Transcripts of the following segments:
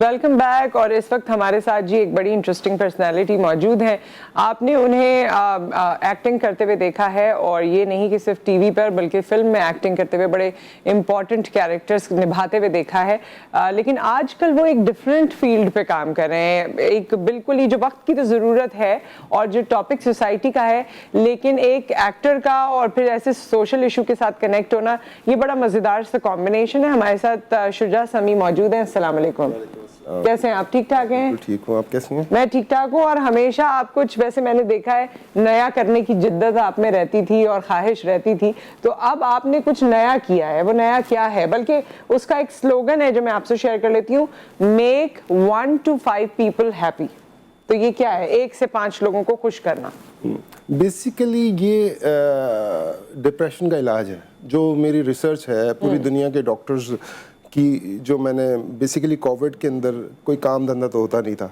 Welcome back. اور اس وقت ہمارے ساتھ جی ایک بڑی انٹرسٹنگ پرسنالٹی موجود ہیں. آپ نے انہیں ایکٹنگ کرتے ہوئے دیکھا ہے, اور یہ نہیں کہ صرف ٹی وی پر بلکہ فلم میں ایکٹنگ کرتے ہوئے بڑے امپورٹنٹ کیریکٹرز نبھاتے ہوئے دیکھا ہے. لیکن آج کل وہ ایک ڈفرینٹ فیلڈ پہ کام کر رہے ہیں, ایک بالکل ہی جو وقت کی تو ضرورت ہے اور جو ٹاپک سوسائٹی کا ہے, لیکن ایک ایکٹر کا اور پھر ایسے سوشل ایشو کے ساتھ کنیکٹ ہونا, یہ بڑا مزیدار سا کمبینیشن ہے. ہمارے ساتھ شجاع سمیع موجود ہیں. السلام علیکم. کیسے ہیں آپ؟ ٹھیک ٹھاک ہیں؟ ٹھیک ہوں, آپ کیسے ہیں؟ میں ٹھیک ٹھاک ہوں. اور ہمیشہ آپ کچھ ویسے میں نے دیکھا ہے نیا کرنے کی جدت آپ میں رہتی تھی اور خواہش رہتی تھی, تو اب آپ نے کچھ نیا کیا ہے. وہ نیا کیا ہے؟ بلکہ اس کا ایک سلوگن ہے جو میں آپ سے شیئر کر لیتی ہوں, میک 1 to 5 people happy. تو یہ کیا ہے؟ 1 سے 5 لوگوں کو خوش کرنا. بیسیکلی یہ ڈپریشن کا علاج ہے. جو میری ریسرچ ہے پوری دنیا کے ڈاکٹرز کی, جو میں نے بیسیکلی کووڈ کے اندر کوئی کام دھندا تو ہوتا نہیں تھا,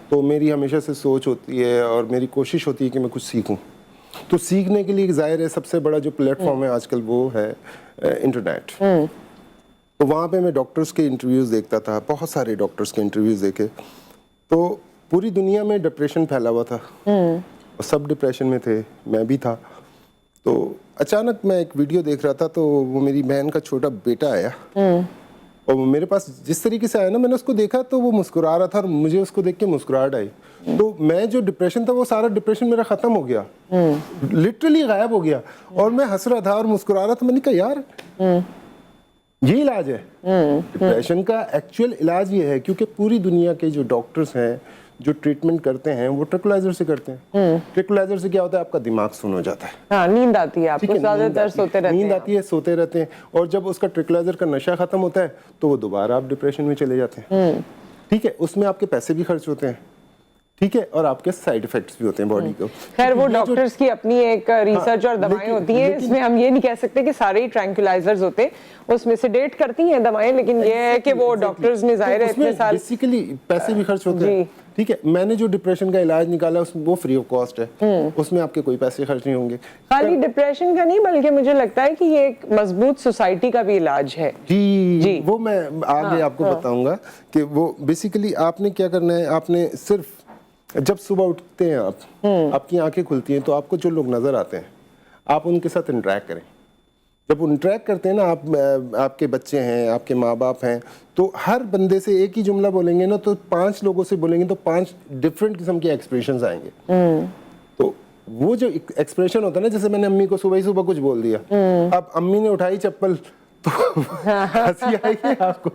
تو میری ہمیشہ سے سوچ ہوتی ہے اور میری کوشش ہوتی ہے کہ میں کچھ سیکھوں. تو سیکھنے کے لیے ظاہر ہے سب سے بڑا جو پلیٹ فارم ہے آج کل وہ ہے انٹرنیٹ. تو وہاں پہ میں ڈاکٹرز کے انٹرویوز دیکھتا تھا, بہت سارے ڈاکٹرز کے انٹرویوز دیکھے. تو پوری دنیا میں ڈپریشن پھیلا ہوا تھا, اور سب ڈپریشن میں تھے, میں بھی تھا. تو اچانک میں ایک ویڈیو دیکھ رہا تھا, تو وہ میری بہن کا چھوٹا بیٹا آیا, اور وہ میرے پاس جس طریقے سے آیا نا, میں نے اس کو دیکھا تو وہ مسکرا رہا تھا, اور مجھے اس کو دیکھ کے مسکراہٹ آئی. تو میں جو ڈپریشن تھا وہ سارا ڈپریشن میرا ختم ہو گیا, لٹرلی غائب ہو گیا, اور میں ہنس رہا تھا اور مسکرا رہا تھا. میں نے کہا یار یہ علاج ہے ڈپریشن کا. ایکچوئل علاج یہ ہے, کیونکہ پوری دنیا کے جو ڈاکٹرز ہیں جو ٹریٹمنٹ کرتے ہیں وہ ٹرکلائزر سے کرتے ہیں. ٹرکلائزر سے کیا ہوتا ہے, آپ کا دماغ سن ہو جاتا ہے, ہاں نیند آتی ہے آپ کو, زیادہ تر سوتے رہتے ہیں, نیند آتی ہے, سوتے رہتے ہیں, اور جب اس کا ٹرکلائزر کا نشہ ختم ہوتا ہے تو وہ دوبارہ آپ ڈپریشن میں چلے جاتے ہیں. ٹھیک ہے, اس میں آپ کے پیسے بھی خرچ ہوتے ہیں, ٹھیک ہے, اور آپ کے سائیڈ افیکٹس بھی ہوتے ہیں باڈی کو. خیر وہ ڈاکٹرز کی اپنی ایک ریسرچ اور دوائیں ہوتی ہیں, اس میں ہم یہ نہیں کہہ سکتے کہ سارے ہی ٹرینکولائزرز ہوتے ہیں, اس میں سے ڈیٹ کرتی ہیں دوائیں, لیکن یہ ہے کہ وہ ڈاکٹرز نے ظاہر ہے اتنے سال بیسیکلی پیسے بھی خرچ ہوتے ہیں. ٹھیک ہے, میں نے جو ڈپریشن کا علاج نکالا وہ فری آف کاسٹ ہے, اس میں آپ کے کوئی پیسے خرچ نہیں ہوں گے. خالی ڈپریشن کا نہیں, بلکہ مجھے لگتا ہے کہ یہ ایک مضبوط سوسائٹی کا بھی علاج ہے. جی وہ میں آگے آپ کو بتاؤں گا کہ وہ بیسیکلی آپ نے کیا کرنا ہے. آپ نے صرف جب صبح اٹھتے ہیں آپ کی آنکھیں کھلتی ہیں, تو آپ کو جو لوگ نظر آتے ہیں آپ ان کے ساتھ انٹریکٹ کریں. جب انٹریکٹ کرتے ہیں نا, آپ کے بچے ہیں, آپ کے ماں باپ ہیں, تو ہر بندے سے ایک ہی جملہ بولیں گے نا, تو 5 لوگوں سے بولیں گے تو 5 ڈفرینٹ قسم کے ایکسپریشنز آئیں گے. تو وہ جو ایکسپریشن ہوتا ہے نا, جیسے میں نے امی کو صبح ہی صبح کچھ بول دیا, اب امی نے اٹھائی چپل تو ہنسی آئے گی آپ کو.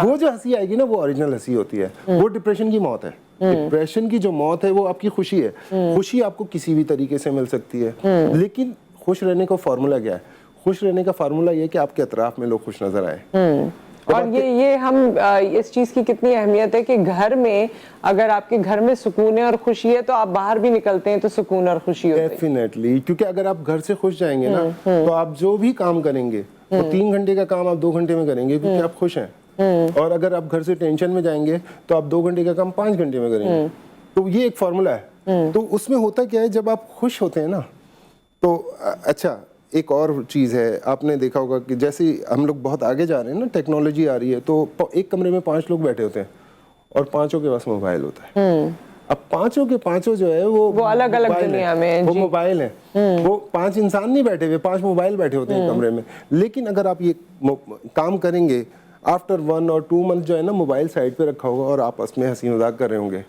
وہ جو ہنسی آئے گی نا وہ اوریجنل ہنسی ہوتی ہے, وہ ڈپریشن کی موت ہے. ڈپریشن کی جو موت ہے وہ آپ کی خوشی ہے. خوشی آپ کو کسی بھی طریقے سے مل سکتی ہے, لیکن خوش رہنے کا فارمولا کیا ہے؟ خوش رہنے کا فارمولا یہ ہے کہ آپ کے اطراف میں لوگ خوش نظر آئیں. اور یہ ہم اس چیز کی کتنی اہمیت ہے کہ گھر میں اگر آپ کے گھر میں سکون ہے اور خوشی ہے, تو آپ باہر بھی نکلتے ہیں تو سکون اور خوشی ہوتی ہے. ڈیفینیٹلی, کیونکہ اگر آپ گھر سے خوش جائیں گے نا, تو آپ جو بھی کام کریں گے وہ 3 گھنٹے کا کام آپ 2 گھنٹے میں کریں گے, کیونکہ آپ خوش ہیں. اور اگر آپ گھر سے ٹینشن میں جائیں گے تو آپ 2 گھنٹے کا کام 5 گھنٹے میں کریں گے. تو یہ ایک فارمولا ہے. تو اس میں ہوتا کیا ہے, جب آپ خوش ہوتے ہیں نا, تو اچھا ایک اور چیز ہے, آپ نے دیکھا ہوگا کہ جیسے ہم لوگ بہت آگے جا رہے ہیں نا, ٹیکنالوجی آ رہی ہے, تو ایک کمرے میں 5 لوگ بیٹھے ہوتے ہیں اور 5 کے پاس موبائل ہوتا ہے. اب 5 کے 5 جو ہے وہ الگ الگ دنیا میں, وہ موبائل ہیں. وہ 5 انسان نہیں بیٹھے ہوئے, 5 موبائل بیٹھے ہوتے ہیں کمرے میں. لیکن اگر آپ یہ کام کریں گے, آفٹر 1 اور 2 منتھ جو ہے نا, موبائل سائڈ پہ رکھا ہوگا اور آپ اس میں ہنسی مذاق کر رہے ہوں گے.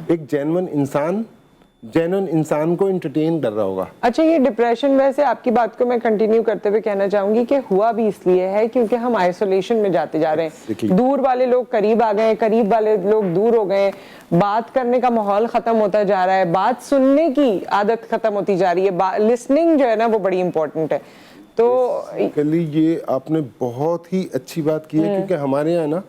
ایک جینون انسان کو انٹرٹین کر رہا ہوگا. اچھا, یہ ڈپریشن ویسے آپ کی بات کو میں کنٹینیو کرتے ہوئے کہنا چاہوں گی کہ ہوا بھی اس لیے ہے کیونکہ ہم آئسولیشن میں جاتے جا رہے ہیں. دور والے لوگ قریب آ گئے, قریب والے لوگ دور ہو گئے, بات کرنے کا ماحول ختم ہوتا جا رہا ہے, بات سننے کی عادت ختم ہوتی جا رہی ہے. لسننگ جو ہے نا وہ بڑی امپورٹنٹ ہے. تو یہ آپ نے بہت ہی اچھی بات کی ہے, کیونکہ ہمارے یہاں نا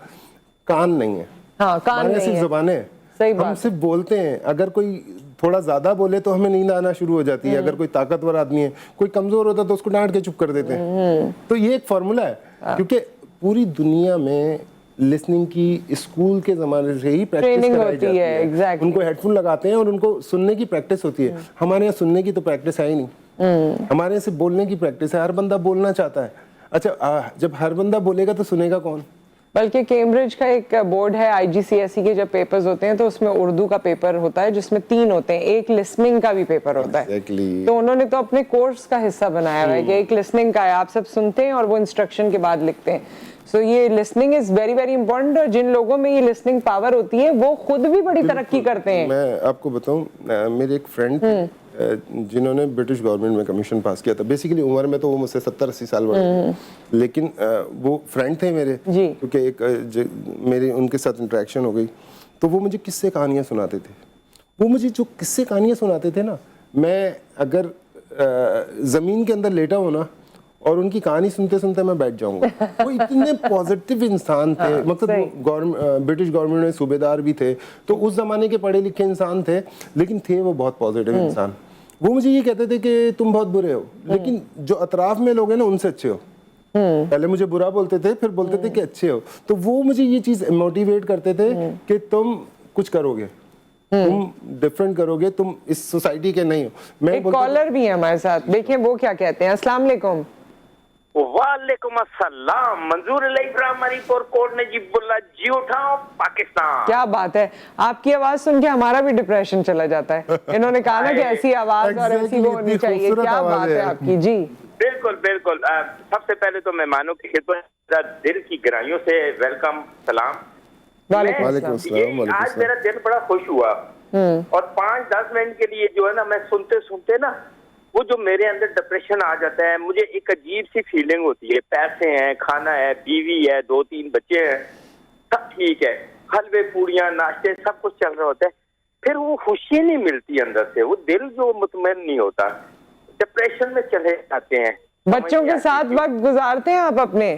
کان نہیں ہے. ہاں, کان نہیں ہے, صرف زبانیں ہیں. ہم صرف بولتے ہیں. اگر کوئی تھوڑا زیادہ بولے تو ہمیں نیند آنا شروع ہو جاتی ہے. اگر کوئی طاقتور آدمی ہے, کوئی کمزور ہوتا ہے تو اس کو ڈانٹ کے چپ کر دیتے ہیں. تو یہ ایک فارمولا ہے, کیونکہ پوری دنیا میں لسننگ کی اسکول کے زمانے سے ہی پریکٹس کرائی جاتی ہے. ان کو ہیڈ فون لگاتے ہیں اور ان کو سننے کی پریکٹس ہوتی ہے. ہمارے یہاں سننے کی تو پریکٹس ہے ہی نہیں, ہمارے یہاں صرف بولنے کی پریکٹس ہے. ہر بندہ بولنا چاہتا ہے. اچھا, جب ہر بندہ بولے گا تو سنے گا کون؟ بلکہ کیمبرج کا ایک بورڈ ہے IGCSE کے جب پیپرز ہوتے ہیں تو اس میں اردو کا پیپر ہوتا ہے جس میں 3 ہوتے ہیں, ایک لسننگ کا بھی پیپر ہوتا ہے. تو انہوں نے تو اپنے کورس کا حصہ بنایا ہوا ہے کہ ایک لسننگ کا ہے, آپ سب سنتے ہیں اور وہ انسٹرکشن کے بعد لکھتے ہیں. سو یہ listening is very very important, اور جن لوگوں میں یہ لسننگ پاور ہوتی ہے وہ خود بھی بڑی ترقی کرتے ہیں. میں آپ کو بتاؤں, میرے ایک فرینڈ جنہوں نے برٹش گورنمنٹ میں کمیشن پاس کیا تھا, بیسیکلی عمر میں تو وہ مجھ سے 70-80 سال بڑے تھے, لیکن وہ فرینڈ تھے میرے, کیونکہ ایک میری ان کے ساتھ انٹریکشن ہو گئی, تو وہ مجھے قصے کہانیاں سناتے تھے. وہ مجھے جو قصے کہانیاں سناتے تھے نا, میں اگر زمین کے اندر لیٹا ہوں نا اور ان کی کہانی سنتے سنتے میں بیٹھ جاؤں گا. وہ اتنے پازیٹیو انسان تھے, مقصد برٹش گورنمنٹ میں صوبے دار بھی تھے, تو اس زمانے کے پڑھے لکھے انسان تھے, لیکن تھے وہ بہت پازیٹیو انسان. وہ مجھے یہ کہتے تھے کہ تم بہت برے ہو, لیکن جو اطراف میں لوگ ہیں نا ان سے اچھے ہو. پہلے مجھے برا بولتے تھے, پھر بولتے تھے کہ اچھے ہو. تو وہ مجھے یہ چیز موٹیویٹ کرتے تھے کہ تم کچھ کرو گے, تم ڈفرینٹ کرو گے, تم اس سوسائٹی کے نہیں ہو. ایک کالر بھی ہے ہمارے ساتھ, دیکھیں وہ کیا کہتے ہیں. السلام علیکم. وعلیکم السلام. منظور علی ابراہیم علی پور کوٹ نجیب اللہ جی اٹھاؤ پاکستان. کیا بات ہے, آپ کی آواز سن کے ہمارا بھی ڈپریشن چلا جاتا ہے. انہوں نے کہا نا کہ ایسی آواز اور ایسی وہ ہونی چاہیے. کیا بات ہے آپ کی. جی بالکل بالکل. سب سے پہلے تو مہمانوں کی خدمت دل کی گہرائیوں سے ویلکم, سلام. وعلیکم السلام. آج میرا دل بڑا خوش ہوا, اور 5-10 منٹ کے لیے جو ہے نا, میں سنتے سنتے نا وہ جو میرے اندر ڈپریشن آ جاتا ہے, مجھے ایک عجیب سی فیلنگ ہوتی ہے. پیسے ہیں, کھانا ہے, بیوی ہے, 2-3 بچے ہیں, سب ٹھیک ہے, حلوے پوڑیاں ناشتے سب کچھ چل رہا ہوتا ہے, پھر وہ خوشی نہیں ملتی اندر سے, وہ دل جو مطمئن نہیں ہوتا, ڈپریشن میں چلے جاتے ہیں. بچوں کے ساتھ وقت گزارتے ہیں آپ اپنے؟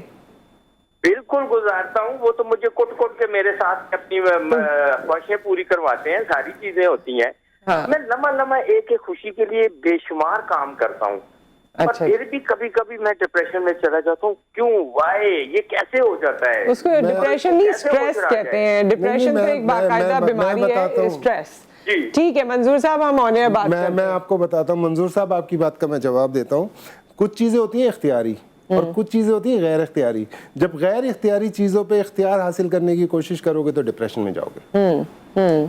بالکل گزارتا ہوں. وہ تو مجھے کٹ کٹ کے میرے ساتھ اپنی خواہشیں پوری کرواتے ہیں, ساری چیزیں ہوتی ہیں. میں لمحہ ایک خوشی کے لیے بے شمار کام کرتا ہوں, اور پھر بھی کبھی کبھی میں ڈپریشن میں چلا جاتا ہوں. کیوں, وائی, یہ کیسے ہو جاتا ہے؟ اس کو ڈپریشن نہیں, اسٹریس کہتے ہیں. ڈپریشن تو ایک باقاعدہ بیماری ہے, اسٹریس. ٹھیک ہے منظور صاحب, ہم آنے بات کرتے ہیں. میں آپ کو بتاتا ہوں منظور صاحب, آپ کی بات کا میں جواب دیتا ہوں. کچھ چیزیں ہوتی ہیں اختیاری اور کچھ چیزیں ہوتی ہیں غیر اختیاری. جب غیر اختیاری چیزوں پہ اختیار حاصل کرنے کی کوشش کرو گے تو ڈپریشن میں جاؤ گے.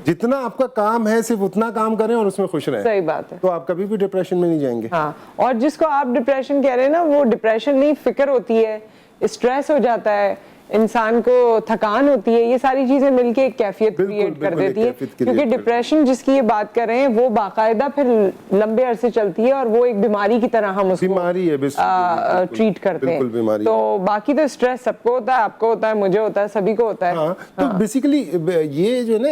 جتنا آپ کا کام ہے صرف اتنا کام کریں اور اس میں خوش رہیں. صحیح بات ہے. تو آپ کبھی بھی ڈپریشن میں نہیں جائیں گے. ہاں, اور جس کو آپ ڈپریشن کہہ رہے ہیں نا, وہ ڈپریشن نہیں, فکر ہوتی ہے, اسٹریس ہو جاتا ہے, انسان کو تھکان ہوتی ہے, یہ ساری چیزیں مل کے ایک کیفیت کریٹ کر دیتی ہے. کیونکہ ڈپریشن جس کی یہ بات کر رہے ہیں وہ باقاعدہ پھر لمبے عرصے چلتی ہے, اور وہ ایک بیماری کی طرح ہم اس کو ٹریٹ کرتے ہیں. تو باقی تو اسٹریس سب کو ہوتا ہے, آپ کو ہوتا ہے, مجھے ہوتا ہے, سبھی کو ہوتا ہے. تو بیسیکلی یہ جو ہے نا,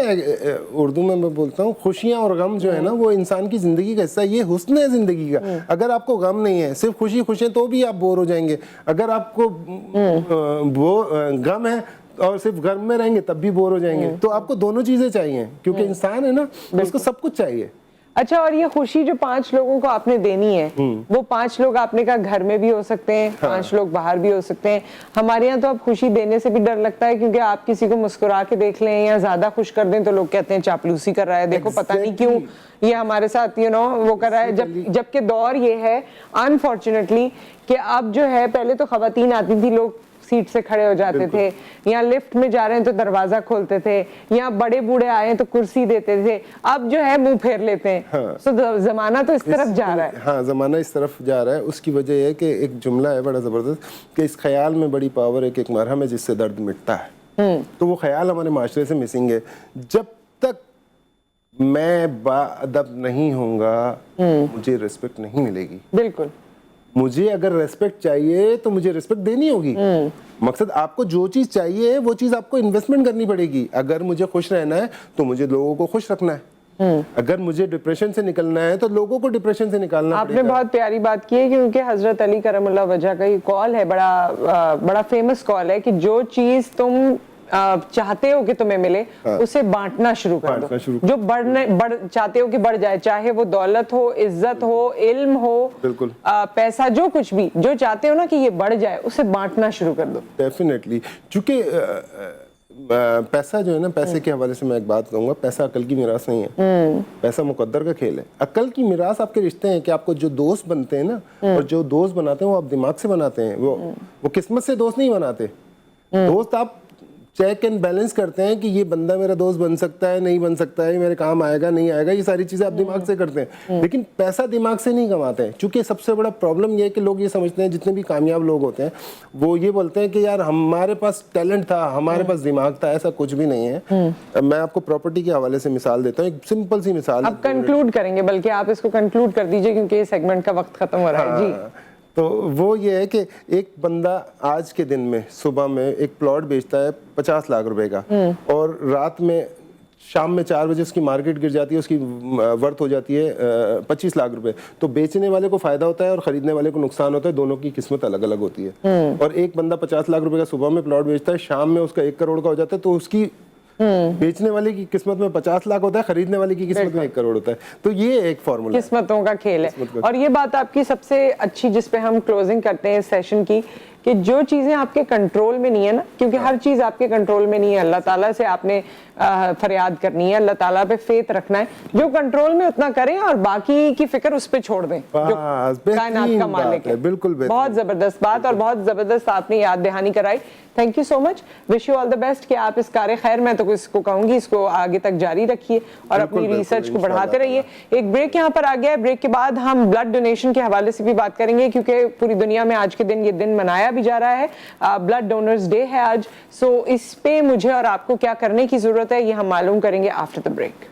اردو میں بولتا ہوں, خوشیاں اور غم جو ہے نا وہ انسان کی زندگی کا حصہ ہے. یہ حسن ہے زندگی کا. اگر آپ کو غم نہیں ہے, صرف خوشی خوش ہیں, تو بھی آپ بور ہو جائیں گے. اگر آپ کو غم ہے اور صرف غم میں رہیں گے تب بھی بور ہو جائیں گے. تو آپ کو دونوں چیزیں چاہیے, کیونکہ انسان ہے نا, اس کو سب کچھ چاہیے. اچھا, اور یہ خوشی جو 5 لوگوں کو آپ نے دینی ہے, وہ 5 لوگ آپ نے کہا گھر میں بھی ہو سکتے ہیں, 5 لوگ باہر بھی ہو سکتے ہیں. ہمارے یہاں تو اب خوشی دینے سے بھی ڈر لگتا ہے, kیونکہ آپ کسی کو مسکرا کے دیکھ لیں یا زیادہ خوش کر دیں تو لوگ کہتے ہیں چاپلوسی کر رہا ہے, دیکھو پتہ نہیں کیوں یہ ہمارے ساتھ وہ کر رہا ہے. جبکہ دور یہ ہے انفارچونیٹلی کہ اب جو ہے, پہلے تو خواتین آتی تھی, لوگ سیٹ سے کھڑے ہو جاتے تھے, یا لفٹ میں جا رہے ہیں تو دروازہ کھولتے تھے, یا بڑے بوڑھے آئے ہیں تو کرسی دیتے تھے. اب جو ہے منہ پھیر لیتے ہیں. تو زمانہ تو اس طرف جا رہا ہے. ہاں, زمانہ اس طرف جا رہا ہے. اس کی وجہ یہ ہے کہ ایک جملہ ہے بڑا زبردست کہ اس خیال میں بڑی پاور ہے کہ ایک مرہم ہے جس سے درد مٹتا ہے. تو وہ خیال ہمارے معاشرے سے مسنگ ہے. جب تک میں باادب نہیں ہوں گا مجھے ریسپیکٹ نہیں ملے گی. بالکل. مجھے اگر ریسپیکٹ چاہیے تو مجھے ریسپیکٹ دینی ہوگی. مقصد آپ کو جو چیز چاہیے وہ چیز آپ کو انویسٹمنٹ کرنی پڑے گی. اگر مجھے خوش رہنا ہے تو مجھے لوگوں کو خوش رکھنا ہے. اگر مجھے ڈپریشن سے نکلنا ہے تو لوگوں کو ڈپریشن سے نکالنا پڑے گا. آپ نے بہت پیاری بات کی ہے, کیونکہ حضرت علی کرم اللہ وجہ کا یہ کال ہے, بڑا فیمس کال ہے کہ جو چیز تم چاہتے ہو کہ تمہیں ملے اسے بانٹنا شروع کر دو. جو چاہتے ہو کہ بڑھ جائے, چاہے وہ دولت ہو, عزت ہو, علم ہو, پیسہ, جو کچھ بھی جو چاہتے ہو نا کہ یہ بڑھ جائے, اسے بانٹنا شروع کر دو. ڈیفینیٹلی. چونکہ پیسہ جو ہے نا, پیسے کے حوالے سے میں ایک بات کہوں گا, پیسہ عقل کی میراث نہیں ہے, پیسہ مقدر کا کھیل ہے. عقل کی میراث آپ کے رشتے ہیں, کہ آپ کو جو دوست بنتے ہیں نا, اور جو دوست بناتے ہیں وہ آپ دماغ سے بناتے ہیں, وہ قسمت سے دوست نہیں بناتے. دوست آپ چیک اینڈ بیلنس کرتے ہیں کہ یہ بندہ میرا دوست بن سکتا ہے نہیں بن سکتا ہے, میرے کام آئے گا نہیں آئے گا, یہ ساری چیزیں آپ دماغ سے کرتے ہیں. لیکن پیسہ دماغ سے نہیں کماتے ہیں, چونکہ سب سے بڑا پرابلم یہ ہے کہ لوگ یہ سمجھتے ہیں, جتنے بھی کامیاب لوگ ہوتے ہیں وہ یہ بولتے ہیں کہ یار ہمارے پاس ٹیلنٹ تھا, ہمارے پاس دماغ تھا. ایسا کچھ بھی نہیں ہے. میں آپ کو پراپرٹی کے حوالے سے مثال دیتا ہوں, ایک سمپل سی مثال. اب کنکلوڈ کریں گے, بلکہ آپ اس کو کنکلوڈ کر دیجئے کیونکہ یہ سیگمنٹ کا وقت ختم ہو رہا ہے. جی تو وہ یہ ہے کہ ایک بندہ آج کے دن میں صبح میں ایک پلاٹ بیچتا ہے 50 لاکھ روپے کا, اور رات میں شام میں 4 بجے اس کی مارکیٹ گر جاتی ہے, اس کی ورتھ ہو جاتی ہے 25 لاکھ روپے. تو بیچنے والے کو فائدہ ہوتا ہے اور خریدنے والے کو نقصان ہوتا ہے, دونوں کی قسمت الگ الگ ہوتی ہے. اور ایک بندہ 50 لاکھ روپے کا صبح میں پلاٹ بیچتا ہے, شام میں اس کا 1 کروڑ کا ہو جاتا ہے, تو اس کی بیچنے والے کی قسمت میں 50 لاکھ ہوتا ہے, خریدنے والے کی قسمت میں 1 کروڑ ہوتا ہے. تو یہ ایک فارمولا ہے, قسمتوں کا کھیل ہے. اور یہ بات آپ کی سب سے اچھی جس پہ ہم کلوزنگ کرتے ہیں اس سیشن کی, کہ جو چیزیں آپ کے کنٹرول میں نہیں ہے نا, کیونکہ ہر چیز آپ کے کنٹرول میں نہیں ہے, اللہ تعالیٰ سے آپ نے فریاد کرنی ہے, اللہ تعالیٰ پہ فیتھ رکھنا ہے, جو کنٹرول میں اتنا کریں اور باقی کی فکر اس پہ چھوڑ دیں جو کائنات کا مالک ہے. بالکل بہت زبردست بات اور بہت زبردست آپ نے یاد دہانی کرائی. Thank you so much, wish you all the best کہ آپ اس کار خیر, میں تو اس کو کہوں گی اس کو آگے تک جاری رکھیے اور اپنی ریسرچ کو بڑھاتے رہیے. ایک بریک یہاں پر آ گیا ہے, بریک کے بعد ہم بلڈ ڈونیشن کے حوالے سے بھی بات کریں گے, کیونکہ پوری دنیا میں آج کے دن یہ دن منایا بھی جا رہا ہے, بلڈ ڈونرز ڈے ہے آج. سو اس پہ مجھے اور آپ کو کیا کرنے کی ضرورت ہے یہ ہم معلوم کریں گے آفٹر دا بریک.